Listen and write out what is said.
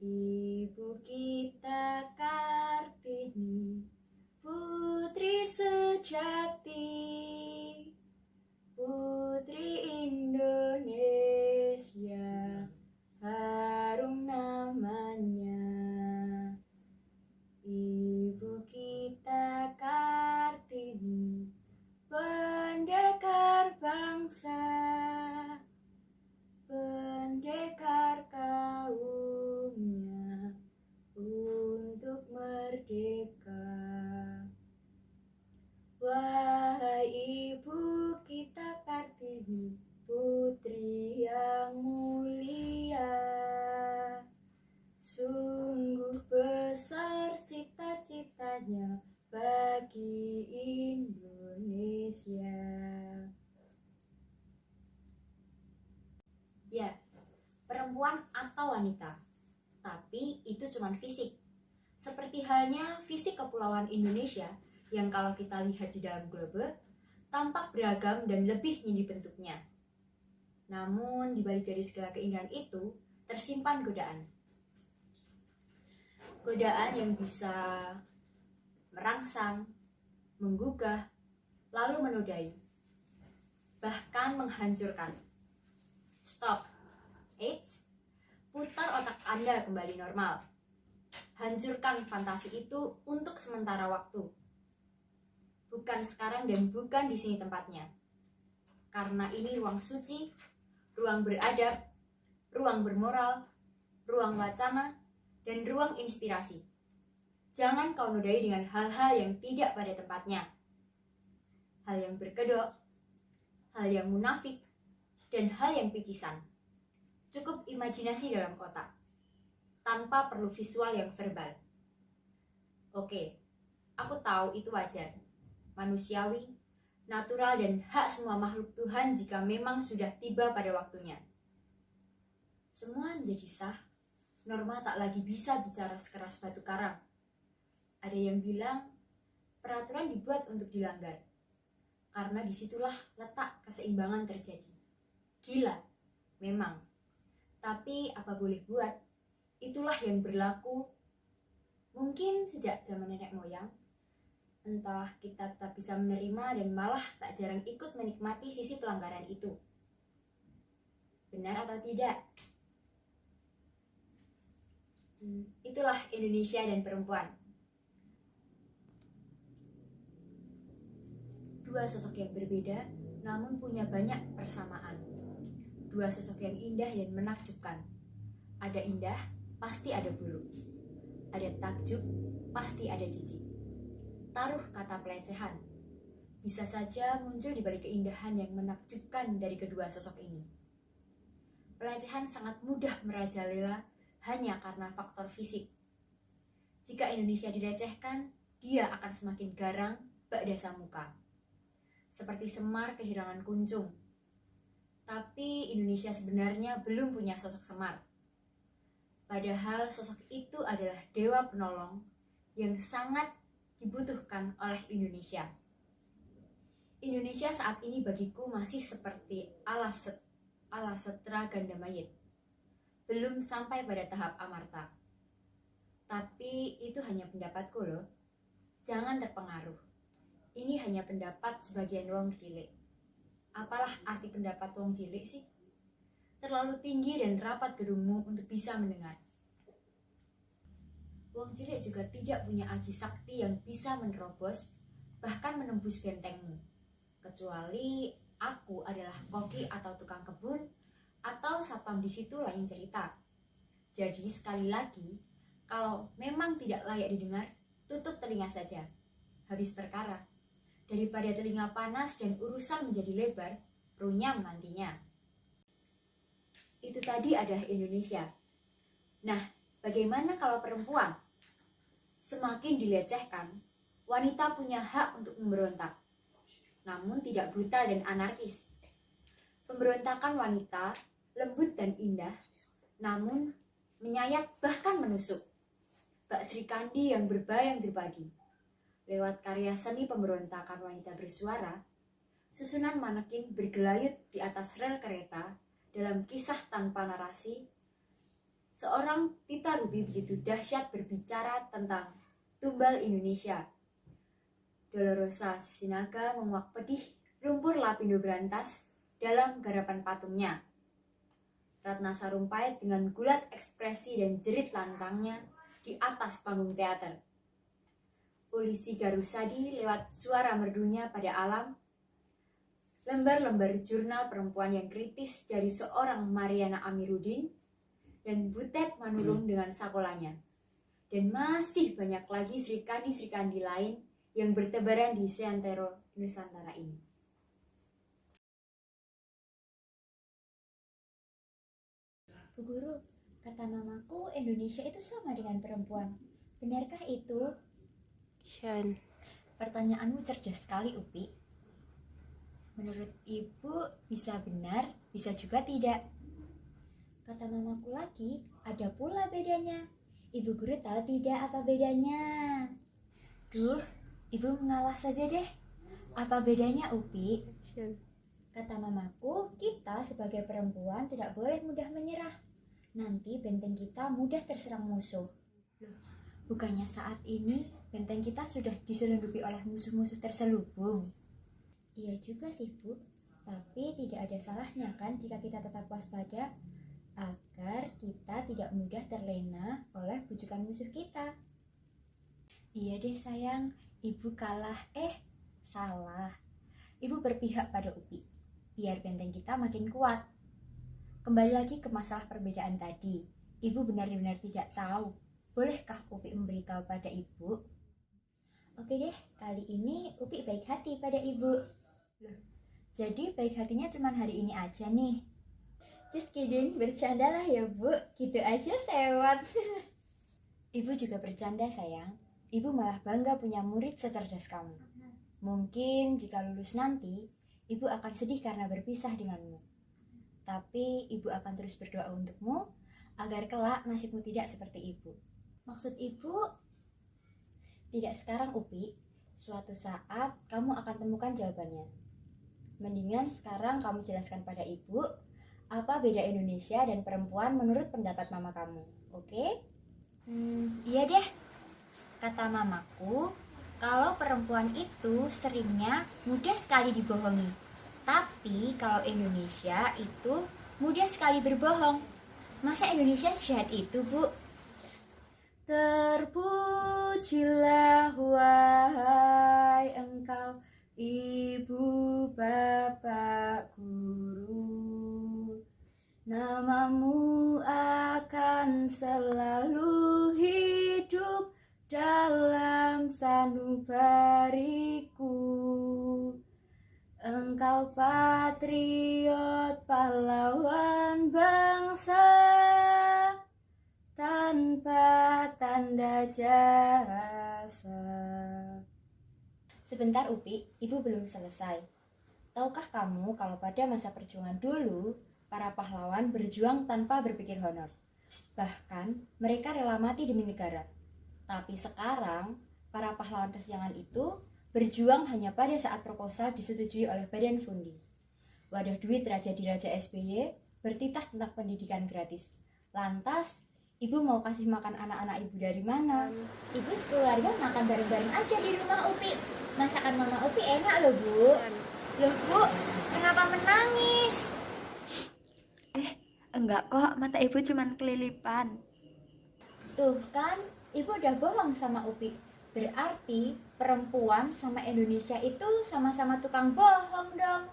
Ibu kita Kartini, putri sejati, putri Indonesia, harum namanya. Ibu kita Kartini, pendekar bangsa, pendekar kaumnya untuk merdeka. Wahai ibu kita Kartini, putri yang mulia, sungguh besar cita-citanya bagi Indonesia. Ya, perempuan atau wanita, tapi itu cuma fisik. Seperti halnya fisik kepulauan Indonesia yang kalau kita lihat di dalam globe, tampak beragam dan lebih tinggi bentuknya. Namun, di balik dari segala keindahan itu, tersimpan godaan. Godaan yang bisa merangsang, menggugah, lalu menodai, bahkan menghancurkan. Stop. Eits, putar otak Anda kembali normal. Hancurkan fantasi itu untuk sementara waktu. Bukan sekarang dan bukan di sini tempatnya. Karena ini ruang suci, ruang beradab, ruang bermoral, ruang wacana, dan ruang inspirasi. Jangan kau nodai dengan hal-hal yang tidak pada tempatnya. Hal yang berkedok, hal yang munafik, dan hal yang picisan. Cukup imajinasi dalam otak, tanpa perlu visual yang verbal. Oke, aku tahu itu wajar, manusiawi, natural, dan hak semua makhluk Tuhan jika memang sudah tiba pada waktunya. Semua menjadi sah, Norma tak lagi bisa bicara sekeras batu karang. Ada yang bilang, peraturan dibuat untuk dilanggar, karena disitulah letak keseimbangan terjadi. Gila, memang. Tapi apa boleh buat, itulah yang berlaku. Mungkin sejak zaman nenek moyang, entah kita tetap bisa menerima dan malah tak jarang ikut menikmati sisi pelanggaran itu. Benar atau tidak? Itulah Indonesia dan perempuan. Dua sosok yang berbeda, namun punya banyak persamaan. Dua sosok yang indah dan menakjubkan. Ada indah, pasti ada buruk. Ada takjub, pasti ada jijik. Taruh kata pelecehan, bisa saja muncul di balik keindahan yang menakjubkan dari kedua sosok ini. Pelecehan sangat mudah merajalela hanya karena faktor fisik. Jika Indonesia dilecehkan, dia akan semakin garang bak dasar muka. Seperti Semar kehilangan Kuncung. Tapi Indonesia sebenarnya belum punya sosok Semar. Padahal sosok itu adalah dewa penolong yang sangat dibutuhkan oleh Indonesia. Indonesia saat ini bagiku masih seperti ala setra Gandamayit. Belum sampai pada tahap Amarta. Tapi itu hanya pendapatku loh. Jangan terpengaruh. Ini hanya pendapat sebagian wong cilik. Apalah arti pendapat wong cilik sih? Terlalu tinggi dan rapat gedungmu untuk bisa mendengar. Wong cilik juga tidak punya aji sakti yang bisa menerobos, bahkan menembus bentengmu. Kecuali aku adalah koki atau tukang kebun, atau satpam di situ lain cerita. Jadi sekali lagi, kalau memang tidak layak didengar, tutup telinga saja. Habis perkara. Daripada telinga panas dan urusan menjadi lebar, runyam nantinya. Itu tadi adalah Indonesia. Nah, bagaimana kalau perempuan? Semakin dilecehkan, wanita punya hak untuk memberontak. Namun tidak brutal dan anarkis. Pemberontakan wanita lembut dan indah, namun menyayat bahkan menusuk. Bak Sri Kandi yang berbayang berbadi. Lewat karya seni pemberontakan wanita bersuara, susunan manekin bergelayut di atas rel kereta dalam kisah tanpa narasi seorang Tita Ruby begitu dahsyat berbicara tentang tumbal Indonesia. Dolorosa Sinaga menguak pedih lumpur lapindo berantas dalam garapan patungnya. Ratna Sarumpait dengan gulat ekspresi dan jerit lantangnya di atas panggung teater. Polisi Garusadi lewat suara merdunya pada alam. Lembar-lembar jurnal perempuan yang kritis dari seorang Mariana Amiruddin dan Butet Manurung dengan sakolanya. Dan masih banyak lagi serikandi-serikandi lain yang bertebaran di seantero Nusantara ini. Bu Guru, kata mamaku Indonesia itu sama dengan perempuan. Benarkah itu? Shan, Pertanyaanmu cerdas sekali, Upi. Menurut ibu bisa benar, bisa juga tidak. Kata mamaku lagi, ada pula bedanya. Ibu Guru tahu tidak apa bedanya? Duh, ibu mengalah saja deh. Apa bedanya, Upi? Shan. Kata mamaku, kita sebagai perempuan tidak boleh mudah menyerah. Nanti benteng kita mudah terserang musuh. Bukannya saat ini benteng kita sudah diselundupi oleh musuh-musuh terselubung? Iya juga sih, Bu. Tapi tidak ada salahnya kan jika kita tetap waspada agar kita tidak mudah terlena oleh bujukan musuh kita. Iya deh sayang, ibu kalah. Salah. Ibu berpihak pada Upi, biar benteng kita makin kuat. Kembali lagi ke masalah perbedaan tadi. Ibu benar-benar tidak tahu. Bolehkah Upi memberitahu pada ibu? Oke deh, kali ini Upi baik hati pada ibu. Jadi baik hatinya cuma hari ini aja nih. Just kidding, bercandalah ya Bu, gitu aja sewot. Ibu juga bercanda sayang. Ibu malah bangga punya murid secerdas kamu. Mungkin jika lulus nanti, ibu akan sedih karena berpisah denganmu. Tapi ibu akan terus berdoa untukmu agar kelak nasibmu tidak seperti ibu. Maksud ibu? Tidak sekarang Upi, suatu saat kamu akan temukan jawabannya. Mendingan sekarang kamu jelaskan pada ibu apa beda Indonesia dan perempuan menurut pendapat mama kamu, oke? Iya deh, kata mamaku, kalau perempuan itu seringnya mudah sekali dibohongi. Tapi kalau Indonesia itu mudah sekali berbohong. Masa Indonesia sejahat itu, Bu? Terpujilah wahai engkau, ibu, bapak, guru. Namamu akan selalu hidup dalam sanubariku. Engkau patriot, pahlawan bangsa, tanpa tanda jasa. Sebentar Upi, ibu belum selesai. Tahukah kamu kalau pada masa perjuangan dulu, para pahlawan berjuang tanpa berpikir honor. Bahkan mereka rela mati demi negara. Tapi sekarang, para pahlawan kesiangan itu berjuang hanya pada saat proposal disetujui oleh Badan Fundi. Wadah duit Raja di Raja SBY bertitah tentang pendidikan gratis. Lantas, ibu mau kasih makan anak-anak ibu dari mana? Ibu sekeluarga makan bareng-bareng aja di rumah Upi. Masakan mama Upi enak loh Bu. Loh Bu, kenapa menangis? Enggak kok, mata ibu cuman kelilipan. Tuh kan, ibu udah bohong sama Upi. Berarti perempuan sama Indonesia itu sama-sama tukang bohong dong.